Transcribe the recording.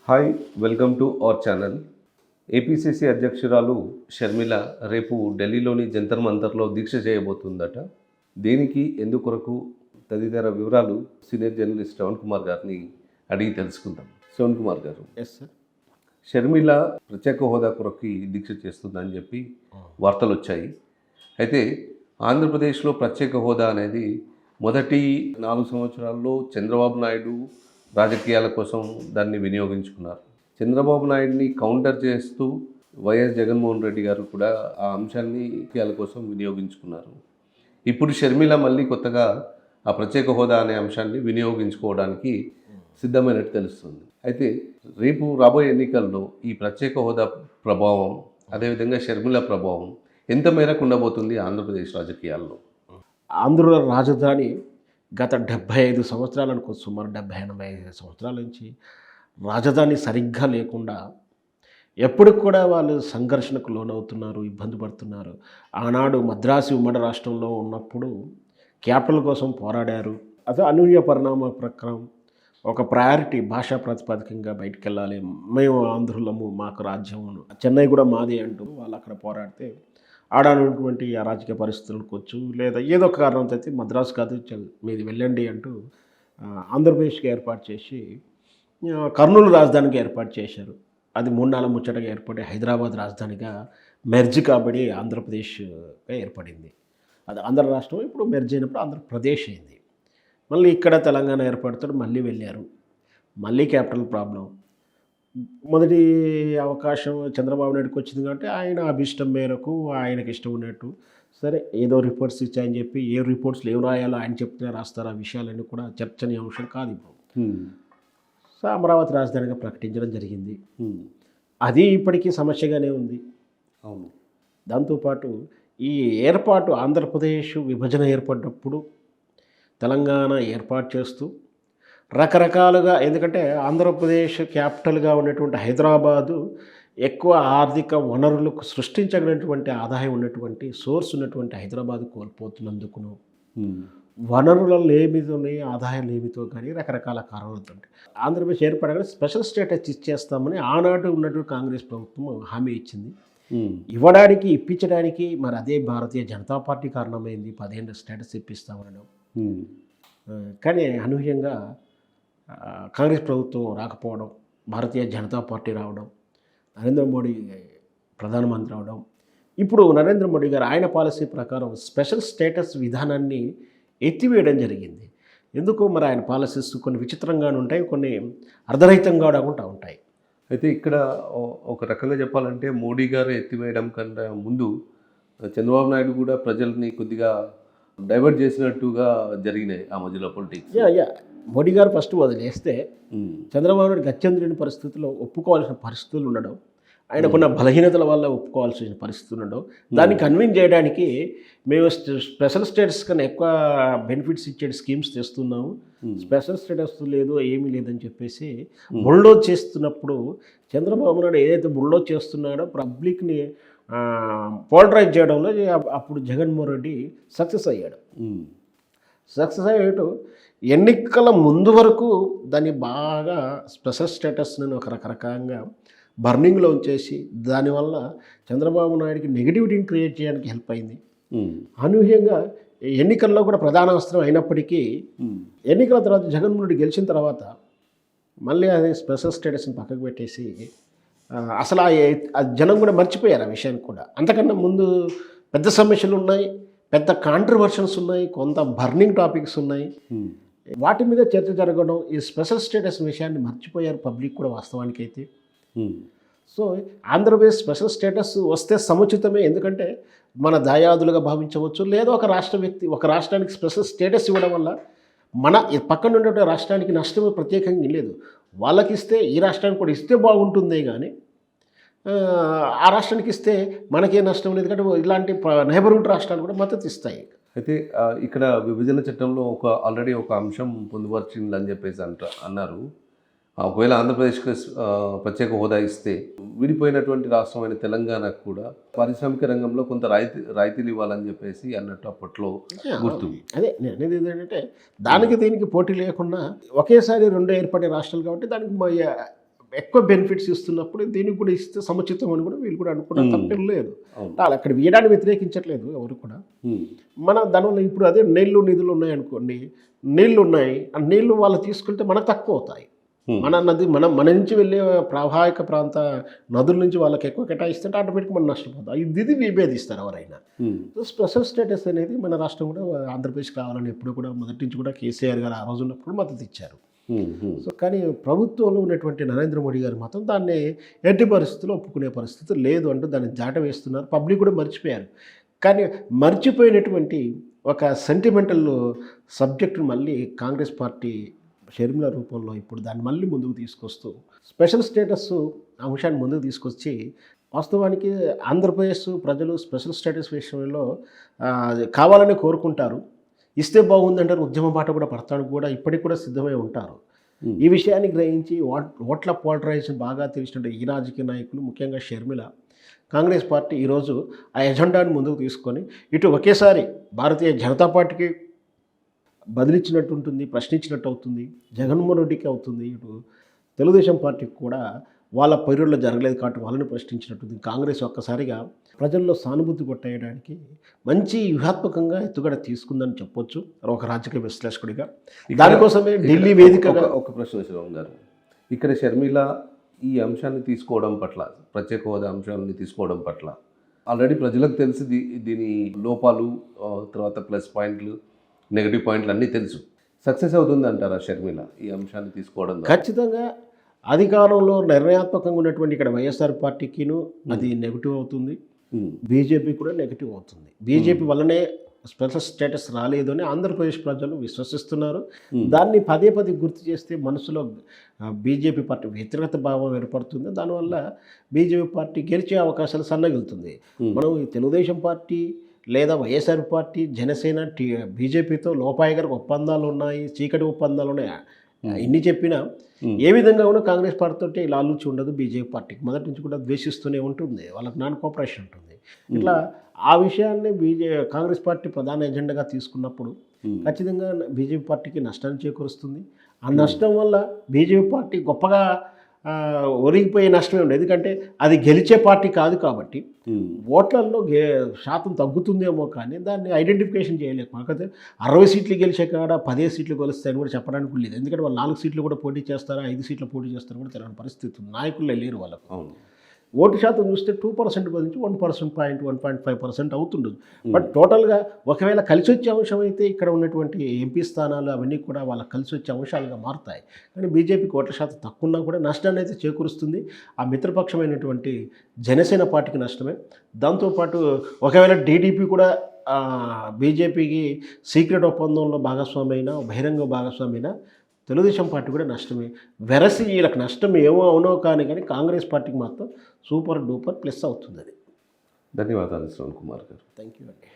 Hi welcome to our channel. APCC అధ్యక్షురాలు షర్మిల రేపు ఢిల్లీలోని జంతర్ మంతర్లో దీక్ష చేయబోతుందట. దేనికి, ఎందుకొరకు తదితర వివరాలు సీనియర్ జర్నలిస్ట్ శ్రవణ్ కుమార్ గారిని అడిగి తెలుసుకుందాం. శ్రవణ్ కుమార్ గారు, ఎస్ సార్. షర్మిల ప్రత్యేక హోదా కొరకు దీక్ష చేస్తుందని చెప్పి వార్తలు వచ్చాయి. అయితే ఆంధ్రప్రదేశ్లో ప్రత్యేక హోదా అనేది మొదటి 4 సంవత్సరాల్లో చంద్రబాబు నాయుడు రాజకీయాల కోసం దాన్ని వినియోగించుకున్నారు. చంద్రబాబు నాయుడిని కౌంటర్ చేస్తూ వైఎస్ జగన్మోహన్ రెడ్డి గారు కూడా ఆ అంశాన్ని రాజకీయాల కోసం వినియోగించుకున్నారు. ఇప్పుడు షర్మిల మళ్ళీ కొత్తగా ఆ ప్రత్యేక హోదా అనే అంశాన్ని వినియోగించుకోవడానికి సిద్ధమైనట్టు తెలుస్తుంది. అయితే రేపు రాబోయే ఎన్నికల్లో ఈ ప్రత్యేక హోదా ప్రభావం, అదేవిధంగా షర్మిల ప్రభావం ఎంత మేరకు ఉండబోతుంది ఆంధ్రప్రదేశ్ రాజకీయాల్లో? ఆంధ్ర రాజధాని గత 75 సంవత్సరాలు అనుకో, సుమారు 70-80 సంవత్సరాల నుంచి రాజధాని సరిగ్గా లేకుండా ఎప్పటికి కూడా వాళ్ళు సంఘర్షణకు లోనవుతున్నారు, ఇబ్బంది పడుతున్నారు. ఆనాడు మద్రాసు ఉమ్మడి రాష్ట్రంలో ఉన్నప్పుడు క్యాపిటల్ కోసం పోరాడారు. అదే అనూహ్య పరిణామ ప్రకారం ఒక ప్రయారిటీ భాషా ప్రాతిపదికంగా బయటికి వెళ్ళాలి, మేము ఆంధ్రులము, మాకు రాజ్యం, చెన్నై కూడా మాది అంటూ వాళ్ళు అక్కడ పోరాడితే ఆడనటువంటి ఆ రాజకీయ పరిస్థితులకు వచ్చు, లేదా ఏదో ఒక కారణంతో అయితే మద్రాసు కాదు మీది వెళ్ళండి అంటూ ఆంధ్రప్రదేశ్కి ఏర్పాటు చేసి కర్నూలు రాజధానికి ఏర్పాటు చేశారు. అది 3 నెలల ముచ్చటగా ఏర్పడి హైదరాబాద్ రాజధానిగా మెర్జ్ కాబడి ఆంధ్రప్రదేశ్గా ఏర్పడింది. అది ఆంధ్ర రాష్ట్రం ఇప్పుడు మెర్జ్ అయినప్పుడు ఆంధ్రప్రదేశ్ అయింది. మళ్ళీ ఇక్కడ తెలంగాణ ఏర్పడుతాడు, మళ్ళీ వెళ్ళారు, మళ్ళీ క్యాపిటల్ ప్రాబ్లం. మొదటి అవకాశం చంద్రబాబు నాయుడుకి వచ్చింది కాబట్టి ఆయన అభిష్టం మేరకు ఆయనకి ఇష్టం ఉన్నట్టు సరే ఏదో రిపోర్ట్స్ ఇచ్చాయని చెప్పి ఏ రిపోర్ట్స్లో ఏం రాయాలో ఆయన చెప్తే రాస్తారు. ఆ విషయాలన్నీ కూడా చర్చనీయాంశం కాదు ఇప్పుడు. సో అమరావతి రాజధానిగా ప్రకటించడం జరిగింది. అది ఇప్పటికీ సమస్యగానే ఉంది. అవును. దాంతోపాటు ఈ ఏర్పాటు ఆంధ్రప్రదేశ్ విభజన ఏర్పడినప్పుడు తెలంగాణ ఏర్పాటు చేస్తూ రకరకాలుగా, ఎందుకంటే ఆంధ్రప్రదేశ్ క్యాపిటల్గా ఉన్నటువంటి హైదరాబాదు ఎక్కువ ఆర్థిక వనరులకు సృష్టించగలిగినటువంటి ఆదాయం ఉన్నటువంటి సోర్స్ ఉన్నటువంటి హైదరాబాద్ కోల్పోతున్నందుకును, వనరుల లేమితోని ఆదాయం లేమితో కానీ రకరకాల కారణాలతో ఆంధ్రప్రదేశ్ ఏర్పడగానే స్పెషల్ స్టేటస్ ఇచ్చేస్తామని ఆనాడు ఉన్నటువంటి కాంగ్రెస్ ప్రభుత్వం హామీ ఇచ్చింది. ఇవ్వడానికి, ఇప్పించడానికి మరి అదే భారతీయ జనతా పార్టీ కారణమైంది. 10 ఏళ్ళ స్టేటస్ ఇప్పిస్తామనడం. కానీ అనూహ్యంగా కాంగ్రెస్ ప్రభుత్వం రాకపోవడం, భారతీయ జనతా పార్టీ రావడం, నరేంద్ర మోడీ ప్రధానమంత్రి అవడం, ఇప్పుడు నరేంద్ర మోడీ గారు ఆయన పాలసీ ప్రకారం స్పెషల్ స్టేటస్ విధానాన్ని ఎత్తివేయడం జరిగింది. ఎందుకు మరి ఆయన పాలసీస్ కొన్ని విచిత్రంగానే ఉంటాయి, కొన్ని అర్ధరహితంగా కూడా ఉంటాయి. అయితే ఇక్కడ ఒక రకంగా చెప్పాలంటే మోడీ గారు ఎత్తివేయడం కంటే ముందు చంద్రబాబు నాయుడు కూడా ప్రజల్ని కొద్దిగా డైవర్ట్ చేసినట్టుగా జరిగినాయి ఆ మధ్యలో పొలిటిక్స్. మోడీ గారు ఫస్ట్ వదిలేస్తే చంద్రబాబు నాయుడు గత్యంతరని పరిస్థితుల్లో ఒప్పుకోవాల్సిన పరిస్థితులు ఉండడం, ఆయనకున్న బలహీనతల వల్ల ఒప్పుకోవాల్సిన పరిస్థితులు ఉండడం, దాన్ని కన్విన్స్ చేయడానికి మేము స్పెషల్ స్టేటస్ కన్నా ఎక్కువ బెనిఫిట్స్ ఇచ్చే స్కీమ్స్ తెస్తున్నాము, స్పెషల్ స్టేటస్ లేదు ఏమీ లేదని చెప్పేసి బుల్డోజ్ చేస్తున్నప్పుడు చంద్రబాబు నాయుడు ఏదైతే బుల్డోజ్ చేస్తున్నాడో పబ్లిక్ని పోలరైజ్ చేయడంలో అప్పుడు జగన్మోహన్ రెడ్డి సక్సెస్ అయ్యాడు. సక్సెస్ అయ్యాడు. ఎన్నికల ముందు వరకు దాన్ని బాగా స్పెషల్ స్టేటస్ని ఒక రకరకంగా బర్నింగ్లో ఉంచేసి దానివల్ల చంద్రబాబు నాయుడికి నెగిటివిటీని క్రియేట్ చేయడానికి హెల్ప్ అయింది. అనూహ్యంగా ఎన్నికల్లో కూడా ప్రధాన అస్త్రం అయినప్పటికీ ఎన్నికల తర్వాత జగన్మోహన్ రెడ్డి గెలిచిన తర్వాత మళ్ళీ అదే స్పెషల్ స్టేటస్ని పక్కకు పెట్టేసి అసలు ఆ జనం కూడా మర్చిపోయారు ఆ విషయాన్ని కూడా. అంతకన్నా ముందు పెద్ద సమస్యలు ఉన్నాయి, పెద్ద కాంట్రవర్షన్స్ ఉన్నాయి, కొంత బర్నింగ్ టాపిక్స్ ఉన్నాయి, వాటి మీద చర్చ జరగడం, ఈ స్పెషల్ స్టేటస్ విషయాన్ని మర్చిపోయారు పబ్లిక్ కూడా వాస్తవానికి అయితే. సో ఆంధ్రప్రదేశ్ స్పెషల్ స్టేటస్ వస్తే సముచితమే, ఎందుకంటే మన దాయాదులుగా భావించవచ్చు, లేదా ఒక రాష్ట్ర వ్యక్తి ఒక రాష్ట్రానికి స్పెషల్ స్టేటస్ ఇవ్వడం వల్ల మన పక్కన ఉండే రాష్ట్రానికి నష్టం ప్రత్యేకంగా లేదు. వాళ్ళకి ఇస్తే ఈ రాష్ట్రానికి కూడా ఇస్తే బాగుంటుంది, కానీ ఆ రాష్ట్రానికి ఇస్తే మనకే నష్టం లేదు. ఎందుకంటే ఇలాంటి నైబర్హుడ్ రాష్ట్రాలు కూడా మద్దతు ఇస్తాయి. అయితే ఇక్కడ విభజన చట్టంలో ఆల్రెడీ ఒక అంశం పొందుపరిచిందని చెప్పేసి అన్నారు. ఒకవేళ ఆంధ్రప్రదేశ్కి ప్రత్యేక హోదా ఇస్తే విడిపోయినటువంటి రాష్ట్రమైన తెలంగాణకు కూడా పారిశ్రామిక రంగంలో కొంత రాయితీలు ఇవ్వాలని చెప్పేసి అన్నట్టు అప్పట్లో గుర్తు. అదే నేను అనేది ఏంటంటే దానికి దీనికి పోటీ లేకుండా ఒకేసారి 2 ఏర్పడే రాష్ట్రాలు కాబట్టి దానికి ఎక్కువ బెనిఫిట్స్ ఇస్తున్నప్పుడు దీనికి కూడా ఇస్తే సముచితం అని కూడా వీళ్ళు కూడా అనుకున్న తప్పేం లేదు. అవును. వాళ్ళు అక్కడ వేయడాన్ని వ్యతిరేకించట్లేదు ఎవరు కూడా. మన దానివల్ల ఇప్పుడు అదే నీళ్లు నిధులు ఉన్నాయి అనుకోండి, నీళ్లు ఉన్నాయి, ఆ నీళ్లు వాళ్ళు తీసుకుంటే మనకు తక్కువ అవుతాయి. మన నది మన నుంచి వెళ్ళే ప్రవాహిక ప్రాంత నదుల నుంచి వాళ్ళకి ఎక్కువ కేటాయిస్తుంటే ఆటోమేటిక్ మనం నష్టపోతాం. ఇది విభేదిస్తారు ఎవరైనా. సో స్పెషల్ స్టేటస్ అనేది మన రాష్ట్రం కూడా ఆంధ్రప్రదేశ్ కావాలని ఎప్పుడు కూడా మొదటి నుంచి కూడా కేసీఆర్ గారు ఆ రోజు ఉన్నప్పుడు మద్దతు ఇచ్చారు. సో కానీ ప్రభుత్వంలో ఉన్నటువంటి నరేంద్ర మోడీ గారు మాత్రం దాన్ని ఎట్టి పరిస్థితుల్లో ఒప్పుకునే పరిస్థితి లేదు అంటూ దాన్ని జాట వేస్తున్నారు. పబ్లిక్ కూడా మర్చిపోయారు. కానీ మర్చిపోయినటువంటి ఒక సెంటిమెంటల్ సబ్జెక్టును మళ్ళీ కాంగ్రెస్ పార్టీ షర్మిల రూపంలో ఇప్పుడు దాన్ని మళ్ళీ ముందుకు తీసుకొస్తూ స్పెషల్ స్టేటస్ అంశాన్ని ముందుకు తీసుకొచ్చి వాస్తవానికి ఆంధ్రప్రదేశ్ ప్రజలు స్పెషల్ స్టేటస్ విషయంలో కావాలని కోరుకుంటారు. ఇస్తే బాగుందంటారు, ఉద్యమ బాట కూడా పడతానికి కూడా ఇప్పటికి కూడా సిద్ధమై ఉంటారు. ఈ విషయాన్ని గ్రహించి ఓట్ల పోలరైజేషన్ బాగా తెలిసినట్టు ఈ రాజకీయ నాయకులు ముఖ్యంగా షర్మిల కాంగ్రెస్ పార్టీ ఈరోజు ఆ ఎజెండాను ముందుకు తీసుకొని ఇటు ఒకేసారి భారతీయ జనతా పార్టీకి బదిలిచ్చినట్టు ఉంటుంది, ప్రశ్నించినట్టు అవుతుంది, జగన్మోహన్ రెడ్డికి అవుతుంది, ఇటు తెలుగుదేశం పార్టీకి కూడా వాళ్ళ పైరుల్లో జరగలేదు కాబట్టి వాళ్ళని ప్రశ్నించినట్టుంది. కాంగ్రెస్ ఒక్కసారిగా ప్రజల్లో సానుభూతి కొట్టేయడానికి మంచి వ్యూహాత్మకంగా ఎత్తుగడ తీసుకుందని చెప్పొచ్చు ఒక రాజకీయ విశ్లేషకుడిగా. దానికోసమే ఢిల్లీ వేదికగా ఒక ప్రశ్న శ్రీరామ్ గారు, ఇక్కడ షర్మిల ఈ అంశాన్ని తీసుకోవడం పట్ల, ప్రత్యేక హోదా అంశాన్ని తీసుకోవడం పట్ల ఆల్రెడీ ప్రజలకు తెలిసి దీని లోపాలు, తర్వాత ప్లస్ పాయింట్లు, నెగిటివ్ పాయింట్లు అన్నీ తెలుసు. సక్సెస్ అవుతుంది అంటారా షర్మిల ఈ అంశాన్ని తీసుకోవడం? ఖచ్చితంగా అధికారంలో నిర్ణయాత్మకంగా ఉన్నటువంటి ఇక్కడ వైఎస్ఆర్ పార్టీకిను అది నెగిటివ్ అవుతుంది, బీజేపీ కూడా నెగిటివ్ అవుతుంది. బీజేపీ వల్లనే స్పెషల్ స్టేటస్ రాలేదు అని ఆంధ్రప్రదేశ్ ప్రజలు విశ్వసిస్తున్నారు. దాన్ని పదే పదే గుర్తు చేస్తే మనసులో బీజేపీ పార్టీ వ్యతిరేకత భావం ఏర్పడుతుంది. దానివల్ల బీజేపీ పార్టీ గెలిచే అవకాశాలు సన్నగిలుతుంది. మనం ఈ తెలుగుదేశం పార్టీ లేదా వైఎస్ఆర్ పార్టీ, జనసేన, బీజేపీతో లోపాయగర ఒప్పందాలు ఉన్నాయి, చీకటి ఒప్పందాలు ఉన్నాయి. ఇన్ని చెప్పినా ఏ విధంగా కూడా కాంగ్రెస్ పార్టీతో లాలూచి ఉండదు. బీజేపీ పార్టీకి మొదటి నుంచి కూడా ద్వేషిస్తూనే ఉంటుంది, వాళ్ళకి నాన్ కోఆపరేషన్ ఉంటుంది. ఇట్లా ఆ విషయాన్ని కాంగ్రెస్ పార్టీ ప్రధాన ఎజెండాగా తీసుకున్నప్పుడు ఖచ్చితంగా బీజేపీ పార్టీకి నష్టాన్ని చేకూరుస్తుంది. ఆ నష్టం వల్ల బీజేపీ పార్టీ గొప్పగా ఒరిగిపోయే నష్టమే ఉండదు. ఎందుకంటే అది గెలిచే పార్టీ కాదు కాబట్టి ఓట్లలో శాతం తగ్గుతుందేమో కానీ దాన్ని ఐడెంటిఫికేషన్ చేయలేము. కాకపోతే 60 సీట్లు గెలిచే కాడ 10 సీట్లు గెలుస్తాయని కూడా చెప్పడానికి లేదు. ఎందుకంటే వాళ్ళు 4 సీట్లు కూడా పోటీ చేస్తారా, 5 సీట్లు పోటీ చేస్తారా కూడా తెలియని పరిస్థితి ఉంది. నాయకులే లేరు వాళ్ళకు. ఓటు శాతం చూస్తే 2% నుంచి 1%, 1.5% అవుతుండదు. బట్ టోటల్గా ఒకవేళ కలిసి వచ్చే అంశం అయితే ఇక్కడ ఉన్నటువంటి ఎంపీ స్థానాలు అవన్నీ కూడా వాళ్ళకి కలిసి వచ్చే అంశాలుగా మారుతాయి. కానీ బీజేపీకి ఓట్ల శాతం తక్కువ ఉన్నా కూడా నష్టాన్ని అయితే చేకూరుస్తుంది. ఆ మిత్రపక్షమైనటువంటి జనసేన పార్టీకి నష్టమే. దాంతోపాటు ఒకవేళ టీడీపీ కూడా బీజేపీకి సీక్రెట్ ఒప్పందంలో భాగస్వామి అయినా, బహిరంగ భాగస్వామి అయినా తెలుగుదేశం పార్టీ కూడా నష్టమే. వెరసి వీళ్ళకి నష్టం ఏమో అవునో కానీ కాంగ్రెస్ పార్టీకి మాత్రం సూపర్ డూపర్ ప్లస్ అవుతుంది అది. ధన్యవాదాలు శ్రవణ్ కుమార్ గారు. థ్యాంక్ యూ అండి.